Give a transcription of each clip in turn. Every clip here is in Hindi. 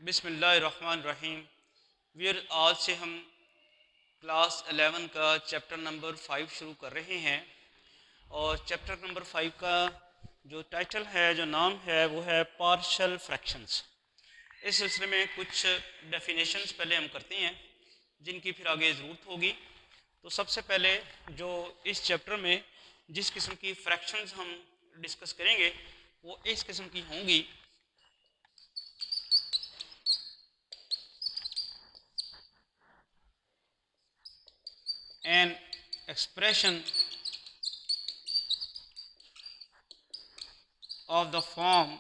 बिस्मिल्लाहिर्रहमानिर्रहीम। वीर आज से हम क्लास 11 का चैप्टर नंबर 5 शुरू कर रहे हैं और चैप्टर नंबर 5 का जो टाइटल है, जो नाम है, वो है पार्शल फ्रैक्शंस। इस सिलसिले में कुछ डेफिनेशंस पहले हम करते हैं जिनकी फिर आगे ज़रूरत होगी। तो सबसे पहले जो इस चैप्टर में जिस किस्म की फ्रैक्शंस हम डिस्कस करेंगे वो इस किस्म की होंगी। An expression of the form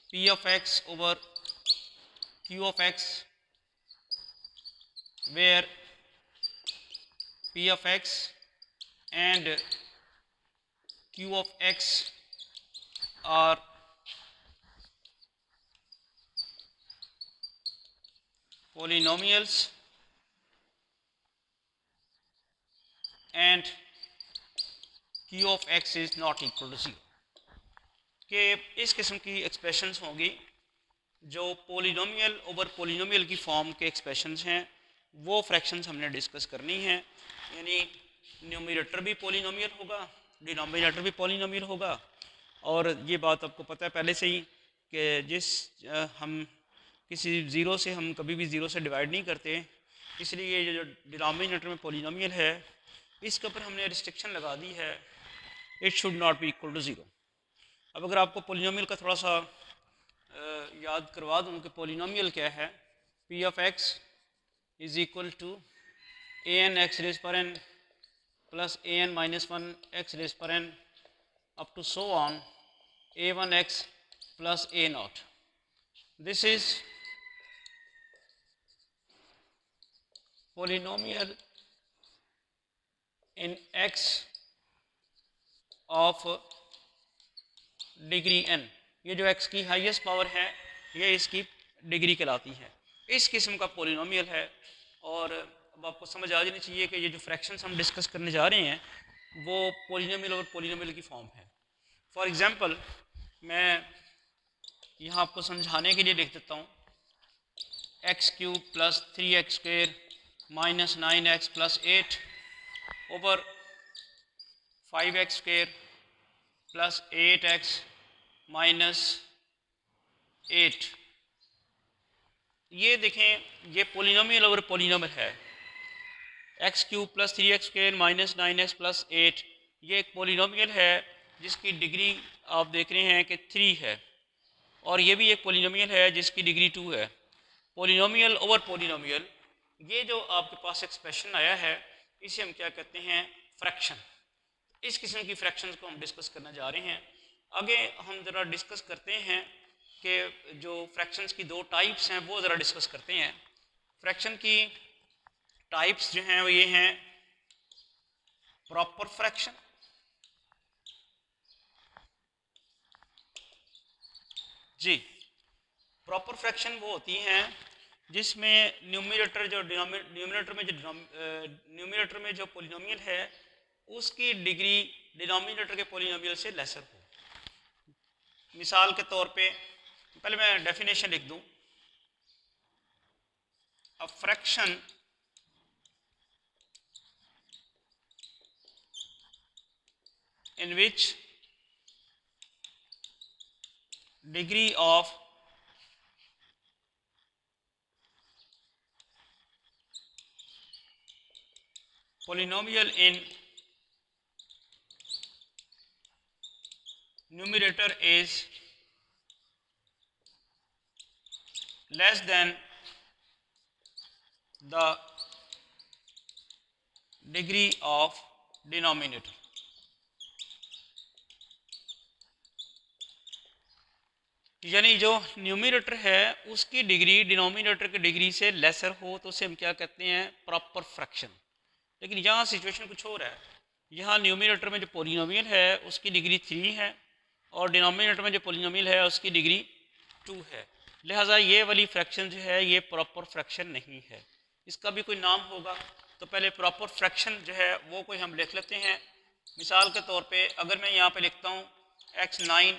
P of x over Q of x, where P of x and Q of x are polynomials and Q of x is not equal to 0। कि इस किस्म की एक्सप्रेशंस होंगी जो पोलिनोमियल ओवर पोलिनोमियल की फॉर्म के एक्सप्रेशंस हैं, वो फ्रैक्शंस हमने डिस्कस करनी है। यानी न्यूमरेटर भी पोलिनोमियल होगा, डिनोमिनेटर भी पोलिनोमियल होगा। और ये बात आपको पता है पहले से ही कि हम किसी ज़ीरो से हम कभी भी ज़ीरो से डिवाइड नहीं करते, इसलिए ये जो डिनोमिनेटर में पोलिनोमियल है इसके ऊपर हमने रिस्ट्रिक्शन लगा दी है, it should not be equal to zero. अब अगर आपको पोलिनोमियल का थोड़ा सा याद करवा दूँ कि पोलिनोमियल क्या है। P of X is equal to A N X raise power N plus A N minus one X raise power N up to so on A one X plus A not. This is polynomial in x of degree n। ये जो x की हाईएस्ट पावर है ये इसकी डिग्री कहलाती है। इस किस्म का पोलिनोमियल है। और अब आपको समझ आ जानी चाहिए कि ये जो फ्रैक्शंस हम डिस्कस करने जा रहे हैं वो पोलिनोमियल और पोलिनोमियल की फॉर्म है। फॉर एग्जांपल मैं यहाँ आपको समझाने के लिए लिख देता हूँ x cube plus 3x square minus 9x plus 8 over 5x square plus 8x minus 8। ये देखें, ये पोलिनोमियल ओवर पोलिनोमियल है। X cube plus 3x square minus 9x plus 8 ये एक पोलिनोमियल है जिसकी डिग्री आप देख रहे हैं कि 3 है, और ये भी एक पोलिनोमियल है जिसकी डिग्री 2 है। पोलिनोमियल ओवर पोलिनोमियल, ये जो आपके पास एक्सप्रेशन आया है इसे हम क्या कहते हैं, फ्रैक्शन। इस किस्म की फ्रैक्शंस को हम डिस्कस करना जा रहे हैं। आगे हम ज़रा डिस्कस करते हैं कि जो फ्रैक्शंस की दो टाइप्स हैं वो ज़रा डिस्कस करते हैं। फ्रैक्शन की टाइप्स जो हैं वो ये हैं प्रॉपर फ्रैक्शन, जी प्रॉपर फ्रैक्शन वो होती हैं जिसमें न्यूमरेटर में जो पोलिनोमियल है उसकी डिग्री डिनोमिनेटर के पोलिनोमियल से लेसर हो। मिसाल के तौर पे पहले मैं डेफिनेशन लिख दूं। A fraction in which degree of polynomial in numerator is less than the degree of denominator। यानी जो न्यूमरेटर है उसकी डिग्री डिनोमिनेटर की डिग्री से लेसर हो तो उसे हम क्या कहते हैं, प्रॉपर फ्रैक्शन। लेकिन यहाँ सिचुएशन कुछ और है। यहाँ न्यूमरेटर में जो पोलिनोमियल है उसकी डिग्री 3 है और डिनोमिनेटर में जो पोलिनोमियल है उसकी डिग्री 2 है। लिहाजा ये वाली फ्रैक्शन जो है ये प्रॉपर फ्रैक्शन नहीं है। इसका भी कोई नाम होगा, तो पहले प्रॉपर फ्रैक्शन जो है वो कोई हम लिख लेते हैं। मिसाल के तौर पे अगर मैं यहाँ पे लिखता हूँ x9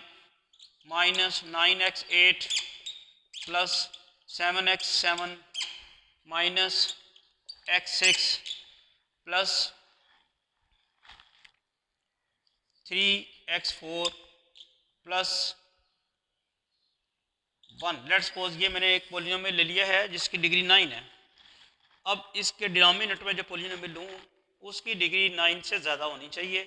minus 9x8 plus 7x7 minus x6 plus 3x4 plus 1। Let's suppose ये मैंने एक पॉलिनोमियल ले लिया है जिसकी डिग्री 9 है। अब इसके डिनोमिनेटर में जो पॉलिनोमियल लूँ उसकी डिग्री 9 से ज़्यादा होनी चाहिए।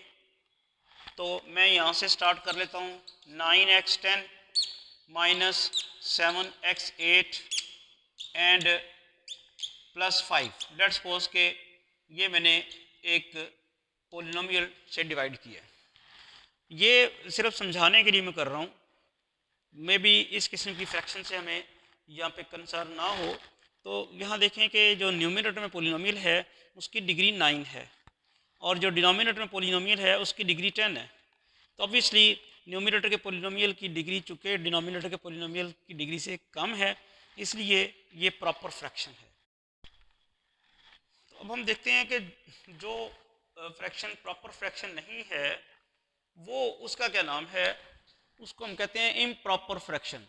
तो मैं यहाँ से स्टार्ट कर लेता हूँ 9x10 minus 7x8 and plus 5। Let's suppose के ये मैंने एक पॉलिनोमियल से डिवाइड किया। ये सिर्फ समझाने के लिए मैं कर रहा हूँ, मे बी इस किस्म की फ्रैक्शन से हमें यहाँ पे कंसर्न ना हो। तो यहाँ देखें कि जो न्यूमरेटर में पॉलिनोमियल है उसकी डिग्री 9 है और जो डिनोमिनेटर में पॉलिनोमियल है उसकी डिग्री 10 है। तो ऑब्वियसली न्यूमरेटर के पॉलिनोमियल की डिग्री चूँकि डिनोमिनेटर के पॉलिनोमियल की डिग्री से कम है, इसलिए ये प्रॉपर फ्रैक्शन है। तो अब हम देखते हैं कि जो फ्रैक्शन प्रॉपर फ्रैक्शन नहीं है वो उसका क्या नाम है। उसको हम कहते हैं इम्प्रॉपर फ्रैक्शन।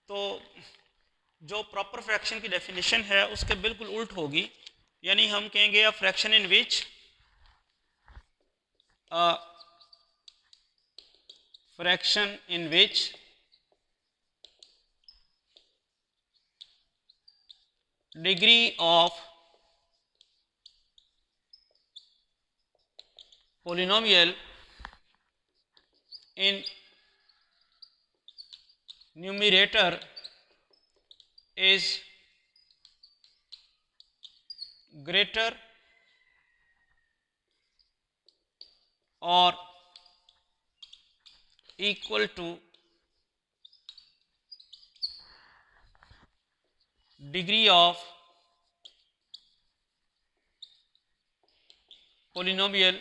तो जो प्रॉपर फ्रैक्शन की डेफिनेशन है उसके बिल्कुल उल्ट होगी, यानी हम कहेंगे a fraction in which degree of polynomial in numerator is greater or equal to degree of polynomial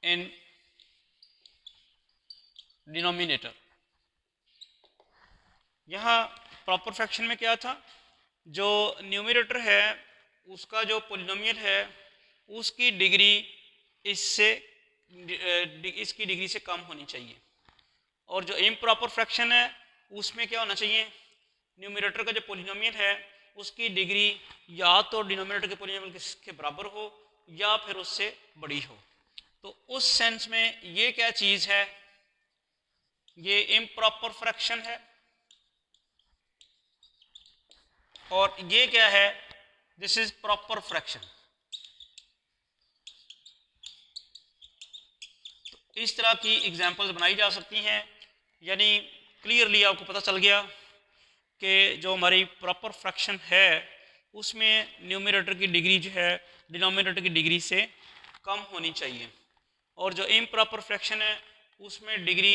in denominator। यहाँ प्रॉपर फ्रैक्शन में क्या था, जो न्यूमरेटर है उसका जो पॉलिनोमियल है उसकी डिग्री इससे इसकी डिग्री से कम होनी चाहिए, और जो इम्प्रॉपर फ्रैक्शन है उसमें क्या होना चाहिए, न्यूमरेटर का जो पॉलिनोमियल है उसकी डिग्री या तो डिनोमिनेटर के पॉलिनोमियल के बराबर हो या फिर उससे बड़ी हो। तो उस सेंस में ये क्या चीज़ है, ये इम्प्रॉपर फ्रैक्शन है। और ये क्या है, दिस इज प्रॉपर फ्रैक्शन। तो इस तरह की एग्जांपल्स बनाई जा सकती हैं, यानी क्लियरली आपको पता चल गया कि जो हमारी प्रॉपर फ्रैक्शन है उसमें न्यूमरेटर की डिग्री जो है डिनोमिनेटर की डिग्री से कम होनी चाहिए, और जो इम्प्रॉपर फ्रैक्शन है उसमें डिग्री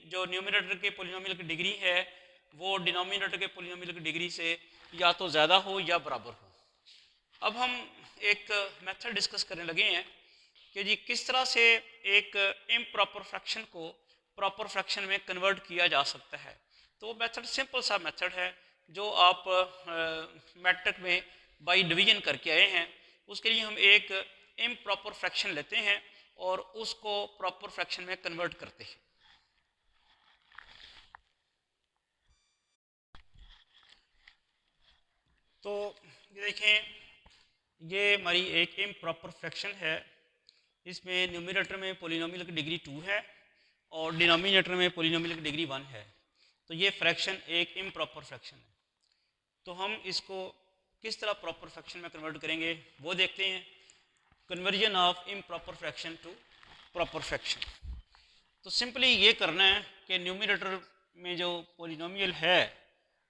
जो न्यूमरेटर के पॉलिनोमियल की डिग्री है वो डिनोमिनेटर के पॉलिनोमियल की डिग्री से या तो ज़्यादा हो या बराबर हो। अब हम एक मेथड डिस्कस करने लगे हैं कि जी किस तरह से एक इम्प्रॉपर फ्रैक्शन को प्रॉपर फ्रैक्शन में कन्वर्ट किया जा सकता है। तो मेथड सिंपल सा मेथड है जो आप मैट्रिक में बाय डिवीजन करके आए हैं। उसके लिए हम एक इम्प्रॉपर फ्रैक्शन लेते हैं और उसको प्रॉपर फ्रैक्शन में कन्वर्ट करते हैं। तो ये देखें, ये हमारी एक इम्प्रॉपर फ्रैक्शन है। इसमें न्यूमरेटर में पॉलिनोमियल की डिग्री 2 है और डिनोमिनेटर में पॉलिनोमियल की डिग्री 1 है। तो ये फ्रैक्शन एक इम्प्रॉपर फ्रैक्शन है। तो हम इसको किस तरह प्रॉपर फ्रैक्शन में कन्वर्ट करेंगे वो देखते हैं। Conversion of improper fraction to proper fraction. तो सिंपली ये करना है कि न्यूमरेटर में जो पॉलिनोमियल है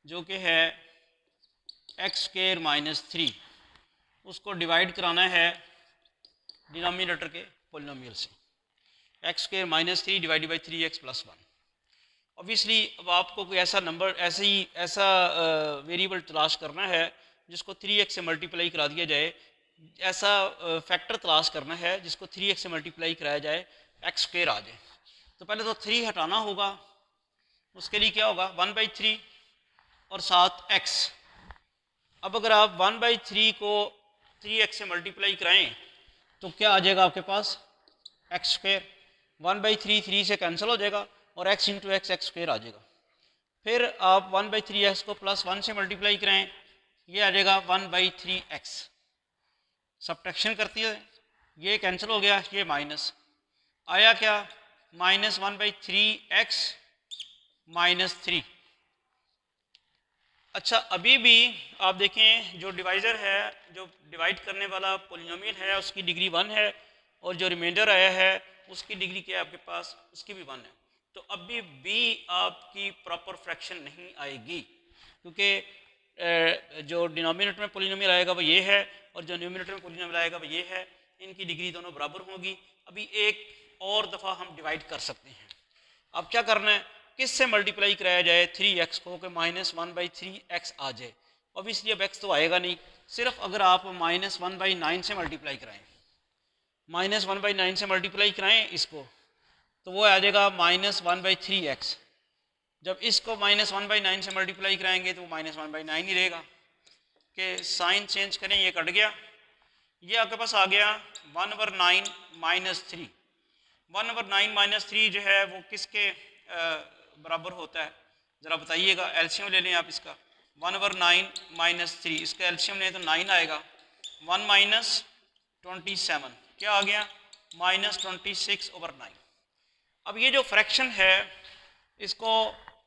जो कि है x² - 3, उसको डिवाइड कराना है डिनोमिनेटर के पॉलिनोमियल से। x² - 3 divided by 3x + 1। Obviously अब आपको कोई ऐसा नंबर ऐसा वेरिएबल तलाश करना है जिसको 3x से मल्टीप्लाई करा दिया जाए, ऐसा फैक्टर तलाश करना है जिसको 3x से मल्टीप्लाई कराया जाए x² आ जाए। तो पहले तो 3 हटाना होगा, उसके लिए क्या होगा 1/3 और साथ x। अब अगर आप 1/3 को 3x से मल्टीप्लाई कराएं तो क्या आ जाएगा आपके पास एक्स स्क्वायर। 1/3 3 से कैंसिल हो जाएगा और x into X X square आ जाएगा। फिर आप 1/3x को +1 से मल्टीप्लाई कराएं, ये आ जाएगा 1/3x। सब्ट्रैक्शन करती है, ये कैंसिल हो गया, ये माइनस आया क्या, -1/3x -3। अच्छा अभी भी आप देखें जो डिवाइज़र है, जो डिवाइड करने वाला पोलिनोमियल है उसकी डिग्री 1 है और जो रिमाइंडर आया है उसकी डिग्री क्या है आपके पास, उसकी भी 1 है। तो अभी भी आपकी प्रॉपर फ्रैक्शन नहीं आएगी क्योंकि जो डिनोमिनेटर में पोलिनोमियल आएगा वो ये है और जो न्यूमिनेटर में पोलिनोमियल आएगा वो ये है, इनकी डिग्री दोनों बराबर होगी। अभी एक और दफ़ा हम डिवाइड कर सकते हैं। अब क्या करना है, किससे मल्टीप्लाई कराया जाए 3x को कि -1/3x आ जाए। ऑब्वियसली अब x तो आएगा नहीं, सिर्फ अगर आप -1/9 से मल्टीप्लाई कराएं, -1/9 से मल्टीप्लाई कराएं इसको तो वो आ जाएगा -1/3x। जब इसको -1/9 से मल्टीप्लाई कराएंगे तो वो -1/9 ही रहेगा। कि साइन चेंज करें, ये कट गया, ये आपके पास आ गया 1/9 -3। 1/9 -3 जो है वो किसके बराबर होता है, ज़रा बताइएगा। एलसीएम ले लें आप इसका, 1/9 -3, इसका एलसीएम लें तो 9 आएगा। 1 - 27 क्या आ गया, -26/9। अब ये जो फ्रैक्शन है इसको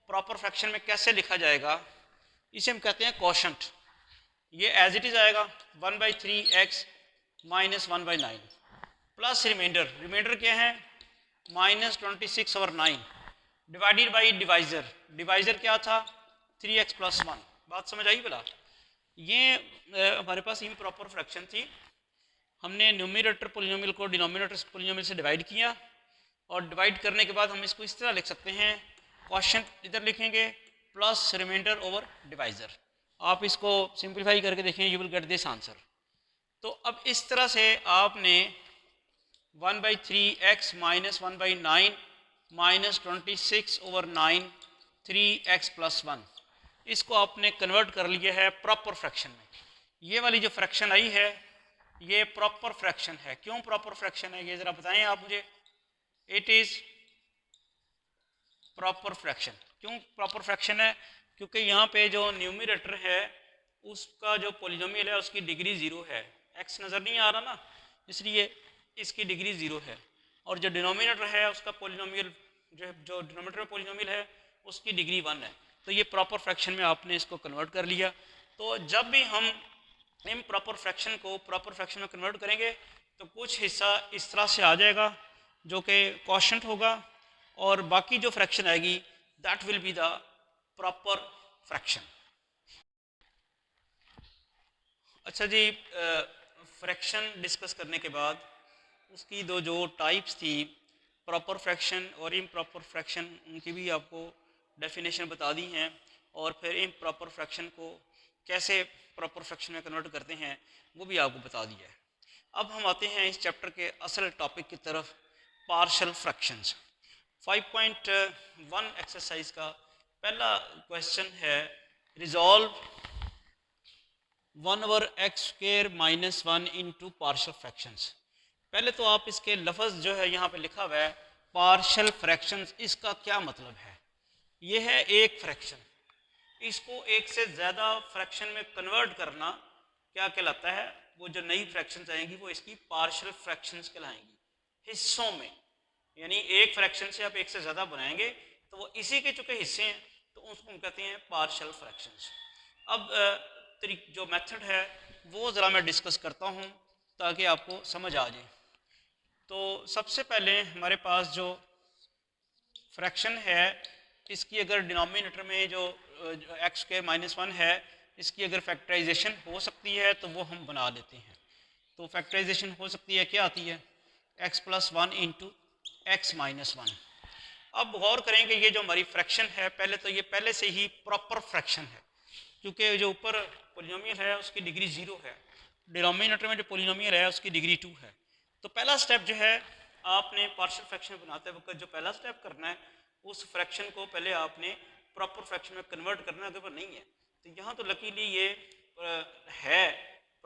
प्रॉपर फ्रैक्शन में कैसे लिखा जाएगा, इसे हम कहते हैं कोशेंट। ये एज इट इज़ आएगा 1/3x -1/9 प्लस रिमाइंडर, रिमाइंडर क्या है -26/9 डिवाइडेड बाई डिवाइज़र, डिवाइज़र क्या था 3x + 1। बात समझ आई भला। ये हमारे पास इम्प्रॉपर फ्रैक्शन थी, हमने न्यूमरेटर पोलिनोमियल को डिनोमिनेटर पोलिनोमियल से डिवाइड किया और डिवाइड करने के बाद हम इसको इस तरह लिख सकते हैं, कोशेंट इधर लिखेंगे प्लस रिमाइंडर ओवर डिवाइज़र। आप इसको सिंप्लीफाई करके देखें, you will get this answer. तो अब इस तरह से आपने 1/3x -1/9 -26/9 3x + 1 इसको आपने कन्वर्ट कर लिया है प्रॉपर फ्रैक्शन में। ये वाली जो फ्रैक्शन आई है ये प्रॉपर फ्रैक्शन है। क्यों प्रॉपर फ्रैक्शन है ये ज़रा बताएं आप मुझे। It is proper fraction. क्यों प्रॉपर फ्रैक्शन है, क्योंकि यहाँ पे जो न्यूमरेटर है उसका जो पोलिनोमियल है उसकी डिग्री 0 है। x नज़र नहीं आ रहा ना, इसलिए इसकी डिग्री 0 है। और जो डिनोमिनेटर है उसका पोलिनोमियल जो डिनोमिनेटर में पोलिनोमियल है उसकी डिग्री 1 है। तो ये प्रॉपर फ्रैक्शन में आपने इसको कन्वर्ट कर लिया। तो जब भी हम इन प्रॉपर फ्रैक्शन को प्रॉपर फ्रैक्शन में कन्वर्ट करेंगे तो कुछ हिस्सा इस तरह से आ जाएगा जो कि कोशेंट होगा और बाकी जो फ्रैक्शन आएगी that will be the proper fraction. अच्छा जी, फ्रैक्शन डिस्कस करने के बाद उसकी दो जो टाइप्स थी प्रॉपर फ्रैक्शन और इम्प्रॉपर फ्रैक्शन, उनकी भी आपको डेफिनेशन बता दी हैं और फिर इम्प्रॉपर फ्रैक्शन को कैसे प्रॉपर फ्रैक्शन में कन्वर्ट करते हैं वो भी आपको बता दिया है। अब हम आते हैं इस चैप्टर के असल टॉपिक की तरफ, पार्शियल फ्रैक्शंस। 5.1 एक्सरसाइज का पहला क्वेश्चन है, resolve 1/x² -1 into partial fractions. पहले तो आप इसके लफ्ज़ जो है यहाँ पे लिखा हुआ है पार्शियल फ्रैक्शंस, इसका क्या मतलब है। ये है एक फ्रैक्शन, इसको एक से ज़्यादा फ्रैक्शन में कन्वर्ट करना क्या कहलाता है, वो जो नई फ्रैक्शंस आएंगी वो इसकी पार्शियल फ्रैक्शंस कहलाएंगी, हिस्सों में। यानी एक फ्रैक्शन से आप एक से ज़्यादा बनाएंगे तो वो इसी के चूँकि हिस्से हैं तो उसको हम कहते हैं पार्शियल फ्रैक्शंस। अब जो मेथड है वो ज़रा मैं डिस्कस करता हूँ ताकि आपको समझ आ जाए। तो सबसे पहले हमारे पास जो फ्रैक्शन है इसकी अगर डिनोमिनेटर में जो x² -1 है इसकी अगर फैक्टराइजेशन हो सकती है तो वो हम बना लेते हैं। तो फैक्टराइजेशन हो सकती है, क्या आती है x + 1 इंटू x - 1। अब गौर करें कि ये जो हमारी फ्रैक्शन है पहले तो ये पहले से ही प्रॉपर फ्रैक्शन है क्योंकि जो ऊपर पोलिनोमियल है उसकी डिग्री 0 है, डिनोमिनेटर में जो पोलिनोमियल है उसकी डिग्री 2 है। तो पहला स्टेप जो है आपने पार्शियल फ्रैक्शन बनाते वक्त जो पहला स्टेप करना है उस फ्रैक्शन को पहले आपने प्रॉपर फ्रैक्शन में कन्वर्ट करना है। अगर वो नहीं है तो यहाँ तो लकीली ये है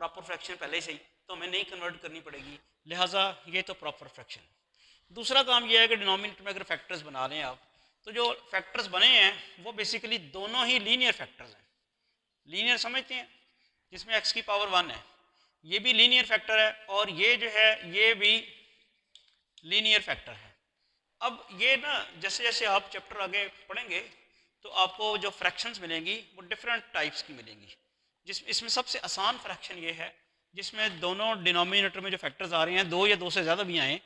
प्रॉपर फ्रैक्शन पहले से ही, तो हमें नहीं कन्वर्ट करनी पड़ेगी, लिहाजा ये तो प्रॉपर फ्रैक्शन। दूसरा काम ये है कि डिनोमिनेटर में अगर फैक्टर्स बना लें आप, तो जो फैक्टर्स बने हैं वो बेसिकली दोनों ही लीनियर फैक्टर्स हैं। लीनियर समझते हैं, जिसमें x की पावर 1 है, ये भी लीनियर फैक्टर है और ये जो है ये भी लीनियर फैक्टर है। अब ये ना जैसे जैसे आप चैप्टर आगे पढ़ेंगे तो आपको जो फ्रैक्शंस मिलेंगी वो डिफरेंट टाइप्स की मिलेंगी। इसमें सबसे आसान फ्रैक्शन ये है जिसमें दोनों डिनोमिनेटर में जो फैक्टर्स आ रहे हैं, दो या दो से ज़्यादा भी आएँ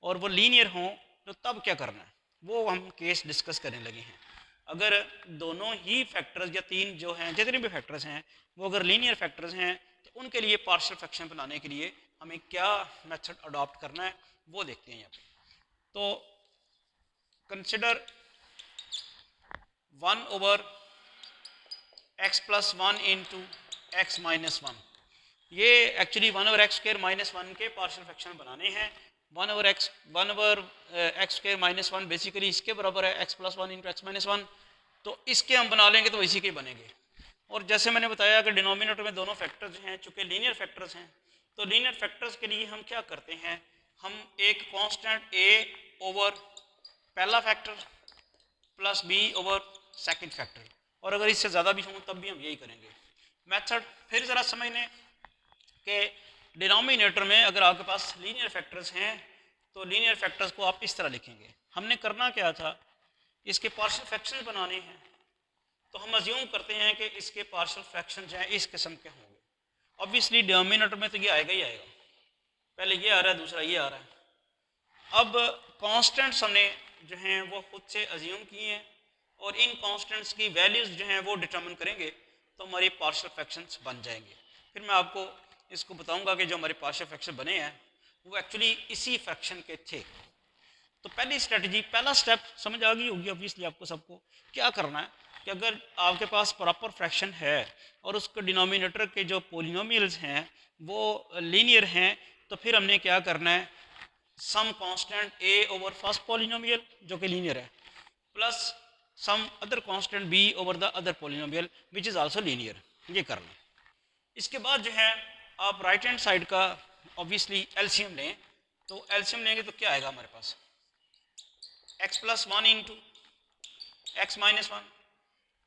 और वो लीनियर हों, तो तब क्या करना है वो हम केस डिस्कस करने लगे हैं। अगर दोनों ही फैक्टर्स या तीन जो हैं, जितने भी फैक्टर्स हैं, वो अगर लीनियर फैक्टर्स हैं, तो उनके लिए पार्शियल फ्रैक्शन बनाने के लिए हमें क्या मेथड अडॉप्ट करना है वो देखते हैं यहाँ पे। तो consider 1/x+1 into x minus 1। ये एक्चुअली 1/x² - 1 के पार्शियल फ्रैक्शन बनाने हैं। 1/x² - 1 बेसिकली इसके बराबर है x+1 इंटू x माइनस 1, तो इसके हम बना लेंगे तो इसी के बनेंगे। और जैसे मैंने बताया कि डिनोमिनेटर में दोनों फैक्टर्स हैं, चूँकि लीनियर फैक्टर्स हैं, तो लीनियर फैक्टर्स के लिए हम क्या करते हैं, हम एक कांस्टेंट a ओवर पहला factor plus b over second factor, और अगर इससे ज़्यादा भी हों तब भी हम यही करेंगे। मेथड फिर ज़रा समझ लें कि डिनोमिनेटर में अगर आपके पास लीनियर फैक्टर्स हैं तो लीनियर फैक्टर्स को आप इस तरह लिखेंगे। हमने करना क्या था, इसके पार्शियल फ्रैक्शन बनाने हैं, तो हम अज्यूम करते हैं कि इसके पार्शियल फ्रैक्शन जो है इस किस्म के होंगे। ऑब्वियसली डिनोमिनेटर में तो ये आएगा ही आएगा, पहले ये आ रहा है, दूसरा ये आ रहा है। अब कांस्टेंट्स हमने जो हैं वो खुद से अज्यूम किए हैं और इन कांस्टेंट्स की वैल्यूज़ जो हैं वो डिटर्मिन करेंगे तो हमारे पार्शियल फ्रैक्शंस बन जाएंगे। फिर मैं आपको इसको बताऊंगा कि जो हमारे पार्शियल फ्रैक्शन बने हैं वो एक्चुअली इसी फ्रैक्शन के थे। तो पहली स्ट्रेटजी, पहला स्टेप समझ आ गई होगी ऑब्वियसली आपको सबको। क्या करना है कि अगर आपके पास प्रॉपर फ्रैक्शन है और उसके डिनोमिनेटर के जो पोलिनोमियल्स हैं वो लीनियर हैं, तो फिर हमने क्या करना है, some constant a over first polynomial जो कि लीनियर है plus some other constant b over the other polynomial which is also linear, ये करना। इसके बाद जो है आप राइट हैंड साइड का ऑब्वियसली एलसीएम लें, तो एलसीएम लेंगे तो क्या आएगा हमारे पास, x+1 इंटू x माइनस 1।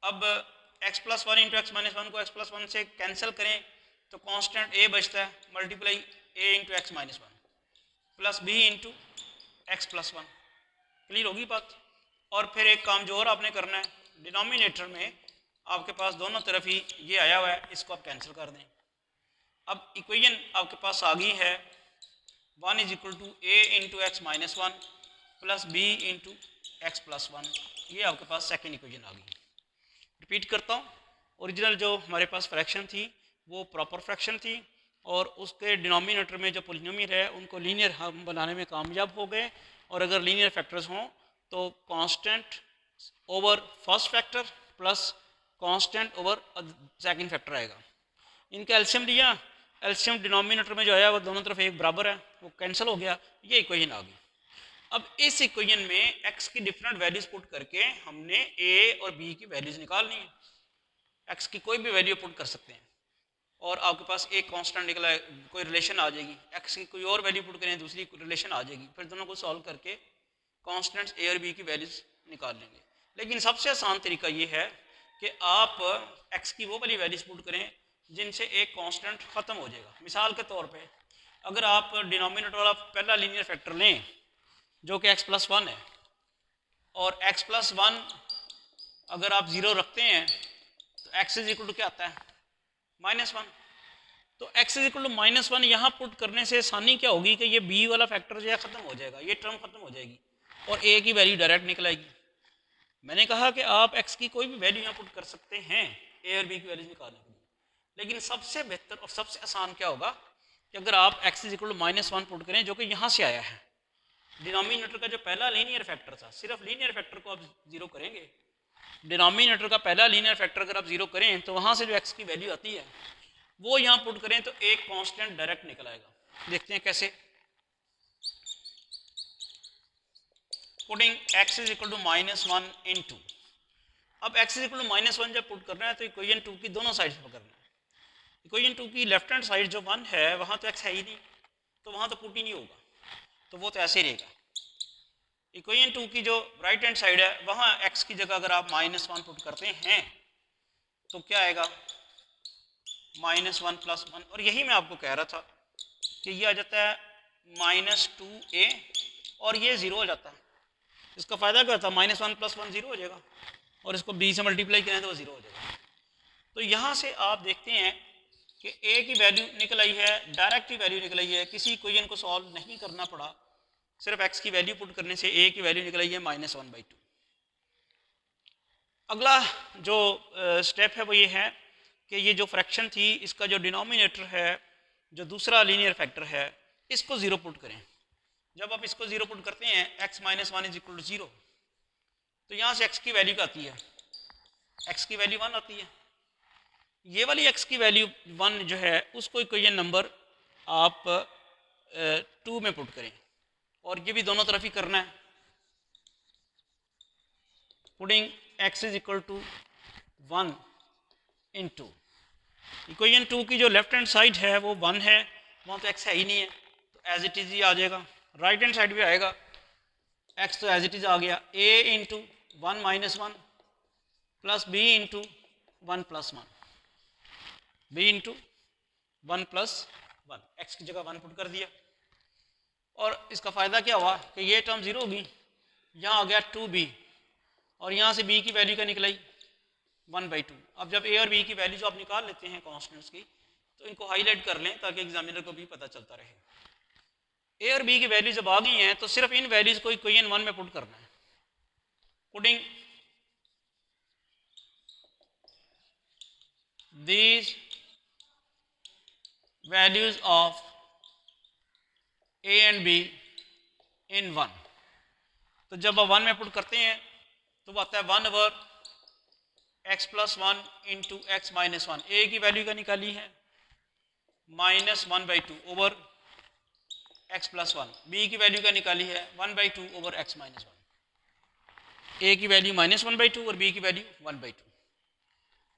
अब x+1 इंटू x माइनस 1 को x+1 से कैंसिल करें तो कांस्टेंट a बचता है, multiply a into x minus 1 plus b into x+1। Clear होगी बात। और फिर एक काम जो और आपने करना है, डिनोमिनेटर में आपके पास दोनों तरफ ही ये आया हुआ है, इसको आप कैंसिल कर दें। अब इक्वेशन आपके पास आ गई है 1 is equal to a into x minus 1 plus b into x+1। ये आपके पास सेकेंड इक्वेशन आ गई। रिपीट करता हूँ, ओरिजिनल जो हमारे पास फ्रैक्शन थी वो प्रॉपर फ्रैक्शन थी और उसके डिनोमिनेटर में जो पोलिनोमियल है उनको लीनियर हम बनाने में कामयाब हो गए। और अगर लीनियर फैक्टर्स हों तो constant over first factor plus constant over second factor आएगा। इनका एलसीएम लिया, एलसीएम डिनोमिनेटर में जो आया वो दोनों तरफ एक बराबर है, वो कैंसिल हो गया, ये इक्वेशन आ गई। अब इस इक्वेशन में x की डिफरेंट वैल्यूज पुट करके हमने a और b की वैल्यूज निकालनी है। x की कोई भी वैल्यू पुट कर सकते हैं और आपके पास एक कांस्टेंट निकला है, कोई रिलेशन आ जाएगी। x की कोई और वैल्यू पुट करें, दूसरी रिलेशन आ जाएगी। फिर दोनों को सॉल्व करके कांस्टेंट्स a और b की वैल्यूज निकाल लेंगे। लेकिन सबसे आसान तरीका ये है कि आप x की वो वाली वैल्यूज पुट करें जिनसे एक कांस्टेंट ख़त्म हो जाएगा। मिसाल के तौर पे अगर आप डिनोमिनेटर वाला पहला लीनियर फैक्टर लें जो कि x+1 है और x+1 अगर आप 0 रखते हैं तो x इज इक्वल टू क्या आता है, -1। तो x इज इक्वल टू -1 यहाँ पुट करने से आसानी क्या होगी कि ये b वाला फैक्टर जो है ख़त्म हो जाएगा, ये टर्म ख़त्म हो जाएगी और a की वैल्यू डायरेक्ट निकल आएगी। मैंने कहा कि आप x की कोई भी वैल्यू यहाँ पुट कर सकते हैं a और b की वैल्यू निकालने के लिए, लेकिन सबसे बेहतर और सबसे आसान क्या होगा कि अगर आप x is equal to -1 put करें जो कि यहाँ से आया है। डिनोमिनेटर का जो पहला लीनियर फैक्टर था, सिर्फ लीनियर फैक्टर को आप 0 करेंगे। डिनोमिनेटर का पहला लीनियर फैक्टर अगर आप 0 करें तो वहाँ से जो x की वैल्यू आती है वो यहाँ पुट करें तो एक कांस्टेंट डायरेक्ट निकल आएगा। देखते हैं कैसे। Putting x is equal to -1 in 2। अब x इज इक्वल टू -1 जब पुट करना है तो इक्वेशन 2 की दोनों साइड पर करना है। इक्वेशन 2 की लेफ्ट हैंड साइड जो 1 है वहाँ तो x है ही नहीं, तो वहाँ तो पुट ही नहीं होगा, तो वो तो ऐसे ही रहेगा। इक्वेशन 2 की जो राइट हैंड साइड है वहाँ x की जगह अगर आप -1 पुट करते हैं तो क्या आएगा, -1 + 1, और यही मैं आपको कह रहा था कि ये आ जाता है -2a और ये 0 हो जाता है। इसका फ़ायदा क्या होता है, -1 + 1 0 हो जाएगा और इसको b से मल्टीप्लाई करें तो वो 0 हो जाएगा। तो यहाँ से आप देखते हैं कि a की वैल्यू निकल आई है, डायरेक्ट ही वैल्यू निकल आई है, किसी इक्वेशन को सॉल्व नहीं करना पड़ा, सिर्फ x की वैल्यू पुट करने से a की वैल्यू निकल आई है -1/2। अगला जो स्टेप है वो ये है कि ये जो फ्रैक्शन थी इसका जो डिनोमिनेटर है, जो दूसरा लीनियर फैक्टर है, इसको 0 पुट करें। जब आप इसको 0 पुट करते हैं x - 1 = 0, तो यहाँ से x की वैल्यू क्या आती है, x की वैल्यू 1 आती है। ये वाली x की वैल्यू 1 जो है उसको इक्वेशन नंबर आप 2 में पुट करें, और ये भी दोनों तरफ ही करना है। पुटिंग x = 1 into इक्वेशन 2 की जो लेफ्ट हैंड साइड है वो 1 है, वहाँ तो x है ही नहीं है, तो एज इट इज़ ही आ जाएगा। राइट हैंड साइड भी आएगा, x तो एज इट इज़ आ गया, a × 1 - 1 + b × 1 + 1, b × 1 + 1, x की जगह 1 पुट कर दिया। और इसका फ़ायदा क्या हुआ कि ये टर्म 0 होगी, यहाँ आ गया 2b, और यहाँ से b की वैल्यू क्या निकलाई 1/2। अब जब a और b की वैल्यू जो आप निकाल लेते हैं कॉन्स्टेंट्स की, तो इनको हाईलाइट कर लें ताकि एग्जामिनर को भी पता चलता रहे। a और b की वैल्यू जब आ गई हैं तो सिर्फ इन वैल्यूज़ को इक्वेशन 1 में पुट करना है। Putting these values of a and b in 1, तो जब आप 1 में पुट करते हैं तो वो आता है 1/x + 1 × x - 1। a की वैल्यू का निकाली है -1/2 ओवर x + 1, b की वैल्यू का निकाली है 1/2 ओवर x - 1। a की वैल्यू -1/2 और b की वैल्यू 1/2।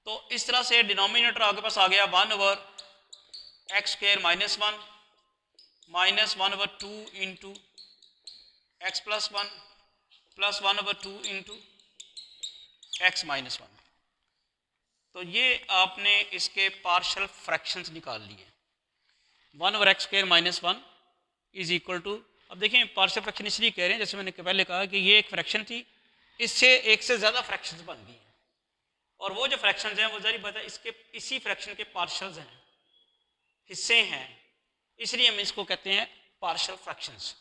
तो इस तरह से डिनोमिनेटर आपके पास आ गया 1/x² - 1 -1/2 × x + 1 + 1/2 × x - 1। तो ये आपने इसके पार्शियल फ्रैक्शंस निकाल लिए। 1/x² - 1 इज इक्वल टू, अब देखें पार्शियल फ्रैक्शन इसलिए कह रहे हैं, जैसे मैंने पहले कहा कि ये एक फ्रैक्शन थी, इससे एक से ज़्यादा फ्रैक्शंस बन गई हैं, और वो जो फ्रैक्शंस हैं वो ज़ाहिर बात है इसके इसी फ्रैक्शन के पार्शल्स हैं, हिस्से हैं, इसलिए हम इसको कहते हैं पार्शियल फ्रैक्शंस।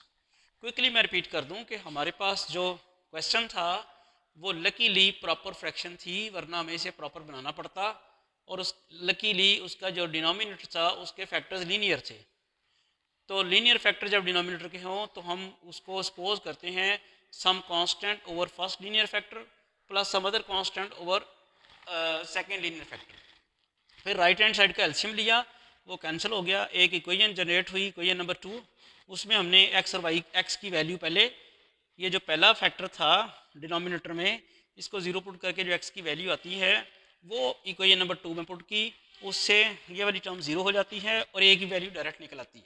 क्विकली मैं रिपीट कर दूं कि हमारे पास जो क्वेश्चन था वो लकीली प्रॉपर फ्रैक्शन थी, वरना हमें इसे प्रॉपर बनाना पड़ता, और उस लकीली उसका जो डिनोमिनेटर था उसके फैक्टर्स लीनियर थे। तो लीनियर फैक्टर जब डिनोमिनेटर के हों तो हम उसको सपोज करते हैं some constant over first linear factor plus some other constant over second linear factor. फिर राइट हैंड साइड का एलसीएम लिया, वो कैंसिल हो गया, एक इक्वेशन जनरेट हुई, इक्वेशन नंबर 2, उसमें हमने x और y, x की वैल्यू पहले, ये जो पहला फैक्टर था डिनोमिनेटर में, इसको 0 पुट करके जो x की वैल्यू आती है वो इक्वेशन नंबर 2 में पुट की, उससे ये वाली टर्म 0 हो जाती है और a की वैल्यू डायरेक्ट निकल आती है।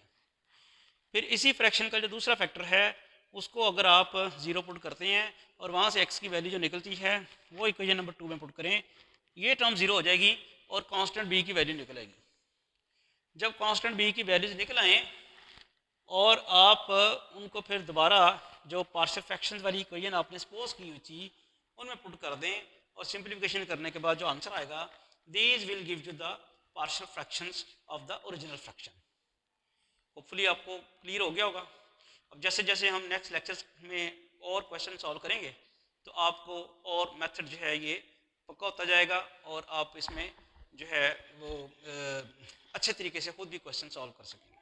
फिर इसी फ्रैक्शन का जो दूसरा फैक्टर है उसको अगर आप 0 पुट करते हैं और वहाँ से x की वैल्यू जो निकलती है वो इक्वेशन नंबर 2 में पुट करें, ये टर्म 0 हो जाएगी और कांस्टेंट b की वैल्यू निकल आएगी। जब कांस्टेंट b की वैल्यूज निकल आए और आप उनको फिर दोबारा जो पार्शियल फ्रैक्शंस वाली इक्वेशन आपने सपोज की हुई थी उनमें पुट कर दें, और सिंप्लीफिकेशन करने के बाद जो आंसर आएगा these will give you the partial fractions of the original fraction. Hopefully आपको क्लियर हो गया होगा। अब जैसे जैसे हम नेक्स्ट लेक्चर्स में और क्वेश्चन सॉल्व करेंगे तो आपको और मेथड जो है ये पक्का होता जाएगा, और आप इसमें जो है वो अच्छे तरीके से खुद भी क्वेश्चन सॉल्व कर सकेंगे।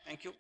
Thank you.